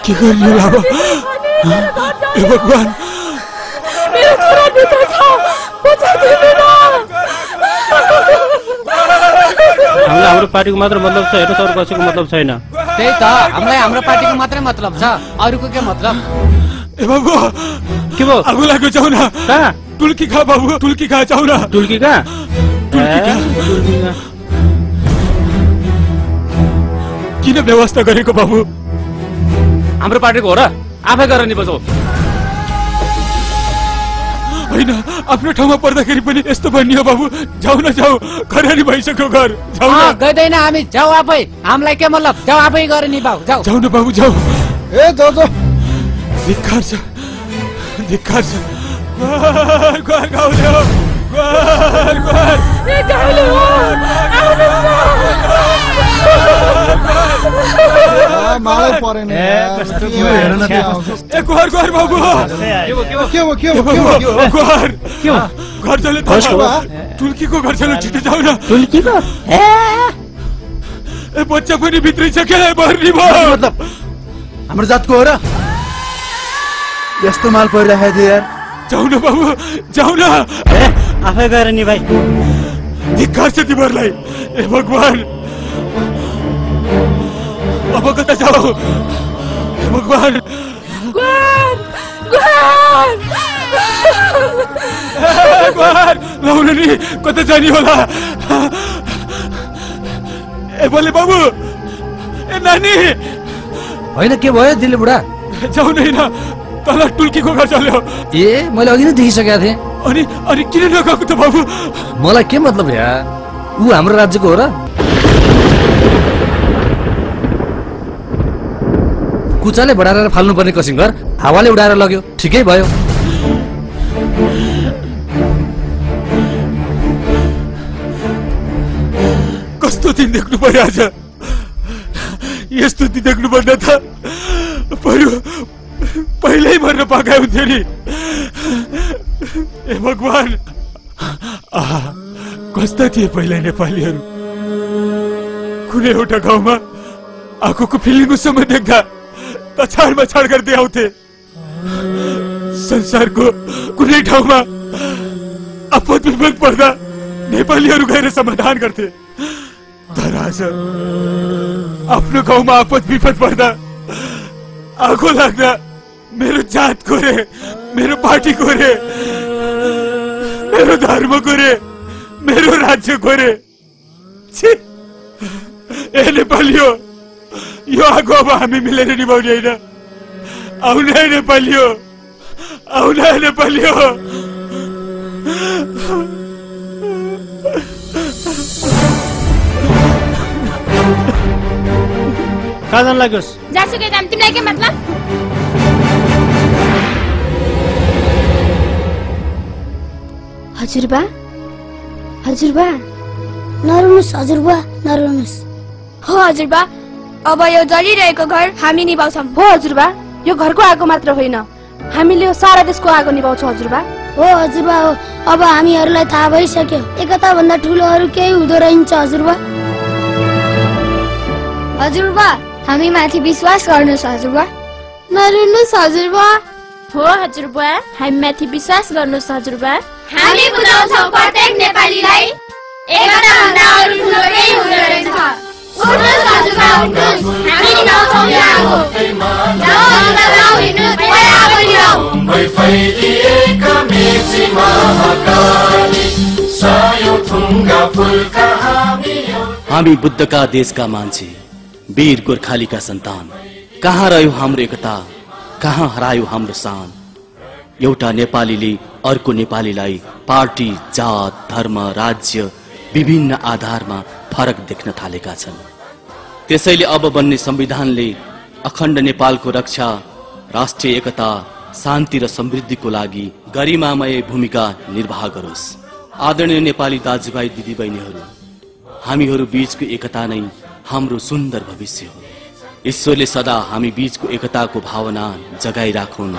के गर्ने बाबा हे भगवान मेरो छोरा भित्र छ बचाइदिनु न हामीलाई हाम्रो पार्टीको मात्र मतलब छ हेर्नु अरु कसैको मतलब छैन त्यही त हामीलाई हाम्रो पार्टीको मात्रै मतलब छ अरुको के मतलब ए बाबु के भयो आगो लाग्यो जाऊ न कहाँ टुल्की खा बाबु टुल्की खा जाऊ न टुल्की कहाँ किन व्यवस्था गरेको बाबु हाम्रो पार्टीको हो र आफै गरेर नि बजाऊ हैन आफ्नो ठाउँमा पर्दाखेरि पनि यस्तो बनियो बाबु जाऊ न जाऊ खरानी भइसक्यो घर जाऊ न गइदैन हामी जाऊ आफै हामीलाई के मतलब जाऊ आफै गरे नि बाबु जाऊ जाऊ न बाबु जाऊ ए जाऊ जाऊ धिक्कार छ घर गाउँले हो घर ए गाउँले हो मलाई परेन ए घर बाबु घर चले टुल्कीको घर चलो छिटो जाऊ न टुल्कीको ए बच्चा पनि भित्रै छ के भर्नी भयो मतलब हाम्रो जातको हो र यस्तो माल परिरहेको थियो यार जाऊ न बाबु जाऊ न आफै गएर नि भाइ धिक्कार छ तिमीहरूलाई ए भगवान अब कता जाऊ हे भगवान लाउन नि कता जानी होला ए बोले बाबु ए नानी होइन के भयो दिले बुढा जाऊ नै न तल टुल्कीको घर चल्यो ए मैले अघि नै देखिसकेको थिएँ अनि किन नगएको त बाबु मलाई के मतलब यार ऊ हाम्रो राज्यको हो र कुचाले बढाएर फाल्नुपर्ने कसिङ्गर हावाले उडाएर लग्यो ठिकै भयो कस्तो दिन देख्नु पर्यो आज यस्तो दिन देख्नु पर्दा त पहिल्यै मर्न पाए हुन्थ्यो नि ए भगवान कस्ता थिए पहिला नेपालीहरू कुनै एउटा गाउँमा आँखाको फिलिङ्गुसम्म देख्दा तछाडमा छाड गर्दै आउँथे संसारको कुनै ठाउँमा आपद विपद पर्दा नेपालीहरू गएर समाधान गर्थे तर आज आफ्नो गाउँमा आपद विपद पर्दा आगो लाग्दा मेरो जात कोरे मेरो पार्टी कोरे मेरो धर्म कोरे मेरो राज्य कोरे छी ए नेपालीयो यो आगो अब हामी मिलेर निभाउने होइन आउन नेपालीयो आउन नेपालीयो कहाँ जान लाग्योस् जासुकै जाम तिमीलाई के मतलब हजुरबा नरुनुस् हजुरबा नरुनुस् हो हजुरबा अब यो जलिरहेको घर हामी निभाउँछौँ हो हजुरबा यो घरको आगो मात्र होइन हामीले यो सारा देशको आगो निभाउँछौँ हजुरबा हो हजुरबा हो अब हामीहरूलाई थाहा भइसक्यो एकता भन्दा ठुलो अरू केही हुँदो रहन्छ हजुरबा हजुरबा हामी माथि विश्वास गर्नुहोस् हजुरबा नरुनुहोस् हजुरबा हो हजुरबा हामी माथि विश्वास गर्नुहोस् हजुरबा हामी बुझाउँछौँ प्रत्येक नेपालीलाई एकता भन्दा अरू ठुलो केही हुँदो रहेछ उठ्नुहोस् हजुरबा उठ्नुहोस् हामी निभाउँछौँ यो आगो जाऊ हजुरबा जाऊ हिँड्नुहोस् पहिला आगो निभाऊ हामी बुद्धका देशका मान्छे वीर गोर्खालीका सन्तान कहाँ रह्यो हाम्रो एकता कहाँ हरायो हाम्रो शान एउटा नेपालीले अर्को नेपालीलाई पार्टी जात धर्म राज्य विभिन्न आधारमा फरक देख्न थालेका छन् त्यसैले अब बन्ने संविधानले अखण्ड नेपालको रक्षा राष्ट्रिय एकता शान्ति र समृद्धिको लागि गरिमामय भूमिका निर्वाह गरोस् आदरणीय नेपाली दाजुभाइ दिदीबहिनीहरू हामीहरू बीचको एकता नै हाम्रो सुन्दर भविष्य हो ईश्वरले सदा हामी बीचको एकताको भावना जगाइराखुन्।